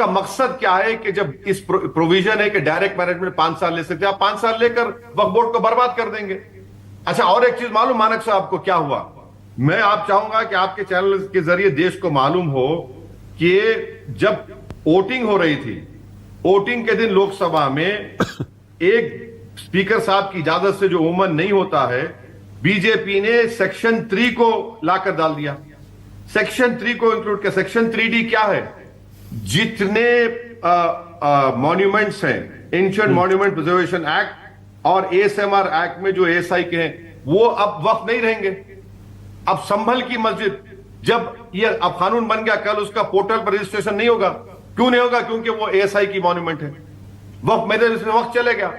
आपका मकसद क्या है कि जब इस प्रोविजन है कि डायरेक्ट मैनेजमेंट 5 साल ले सकते हैं, आप 5 साल लेकर वक्फ बोर्ड को बर्बाद कर देंगे। अच्छा, और एक चीज मालूम मानक साहब आपको क्या हुआ? मैं आप चाहूंगा कि आपके चैनल के जरिए देश को मालूम हो कि जब वोटिंग हो रही थी, वोटिंग के दिन लोकसभा में एक स्पीकर साहब की इजाजत से जो वोमन नहीं होता है, बीजेपी ने सेक्शन 3 को लाकर डाल दिया। सेक्शन 3 को इंक्लूड किया। सेक्शन 3D क्या है? जितने मॉन्यूमेंट्स हैं, एंशिएंट मॉन्यूमेंट प्रिजर्वेशन एक्ट और एएसएमआर एक्ट में जो एएसआई के हैं, वो अब वक्फ नहीं रहेंगे। अब संभल की मस्जिद, जब ये अब कानून बन गया, कल उसका पोर्टल पर रजिस्ट्रेशन नहीं होगा। क्यों नहीं होगा? क्योंकि वो एएसआई की मॉन्यूमेंट है। वक्फ मेरे इसमें वक्त चले गया।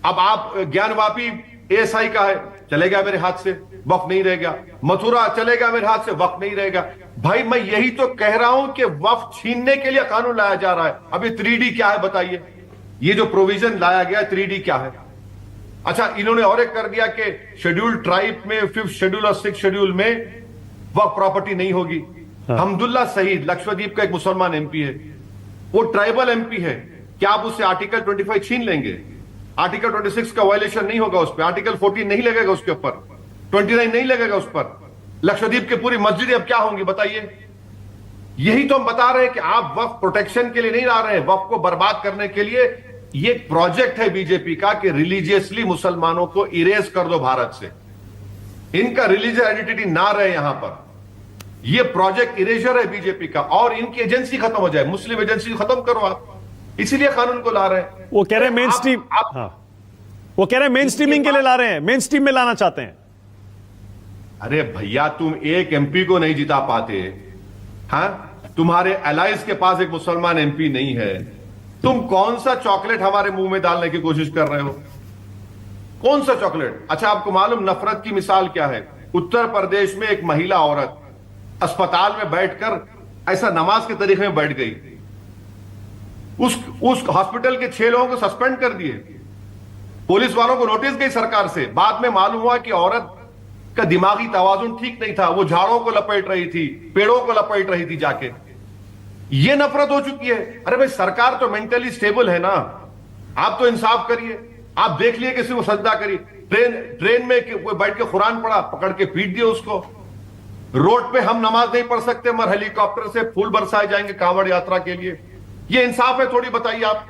अब आप ज्ञानवापी एएसआई का है, चलेगा मेरे हाथ से, वक्फ नहीं रहेगा। मथुरा चलेगा मेरे हाथ से, वक्फ नहीं रहेगा। भाई मैं यही तो कह रहा हूं कि वक्फ छीनने के लिए कानून लाया जा रहा है। अभी 3D क्या है बताइए? ये जो प्रोविजन लाया गया 3D क्या है? अच्छा, इन्होंने और एक कर दिया कि शेड्यूल्ड ट्राइब में 5th शेड्यूल और 6th शेड्यूल में वक्फ प्रॉपर्टी नहीं होगी। हमदुल्ला सईद लक्षद्वीप का एक मुसलमान एमपी है, वो ट्राइबल एमपी है। क्या आप उससे आर्टिकल 25 छीन लेंगे? आर्टिकल 26 का वायलेशन नहीं होगा उस पर, आर्टिकल 14 नहीं लगेगा उसके ऊपर, 29 नहीं लगेगा उस पर। लक्षद्वीप की पूरी मस्जिदें अब क्या होंगी बताइए? यही तो हम बता रहे हैं कि आप वक्फ प्रोटेक्शन के लिए नहीं ला रहे हैं, वक्फ को बर्बाद करने के लिए। ये प्रोजेक्ट है बीजेपी का कि रिलीजियसली मुसलमानों को इरेज कर दो भारत से, इनका रिलीजियस आइडेंटिटी ना रहे यहां पर। ये प्रोजेक्ट इरेजर है बीजेपी का, और इनकी एजेंसी खत्म हो जाए, मुस्लिम एजेंसी खत्म करो आप, इसीलिए कानून को ला रहे हैं। वो कह रहे हैं मेन स्ट्रीम, वो कह रहे हैं मेन स्ट्रीमिंग के लिए ला रहे हैं, मेन स्ट्रीम में लाना चाहते हैं। अरे भैया, तुम एक एमपी को नहीं जिता पाते, हाँ? तुम्हारे अलायंस के पास एक मुसलमान एमपी नहीं है। तुम कौन सा चॉकलेट हमारे मुंह में डालने की कोशिश कर रहे हो? कौन सा चॉकलेट? अच्छा, आपको मालूम नफरत की मिसाल क्या है? उत्तर प्रदेश में एक महिला औरत अस्पताल में बैठकर ऐसा नमाज के तरीके में बैठ गई। उस हॉस्पिटल के 6 लोगों को सस्पेंड कर दिए, पुलिस वालों को नोटिस गई सरकार से। बाद में मालूम हुआ कि औरत का दिमागी तवाजुन ठीक नहीं था, वो झाड़ों को लपेट रही थी, पेड़ों को लपेट रही थी जाके। ये नफरत हो चुकी है। अरे भाई, सरकार तो मेंटली स्टेबल है ना, आप तो इंसाफ करिए। आप देख लिए किसी को सजदा करिए। ट्रेन में कोई बैठ के कुरान पढ़ा, पकड़ के पीट दिया उसको। रोड पे हम नमाज नहीं पढ़ सकते, मगर हेलीकॉप्टर से फूल बरसाए जाएंगे कांवड़ यात्रा के लिए। ये इंसाफ है थोड़ी? बताइए आप।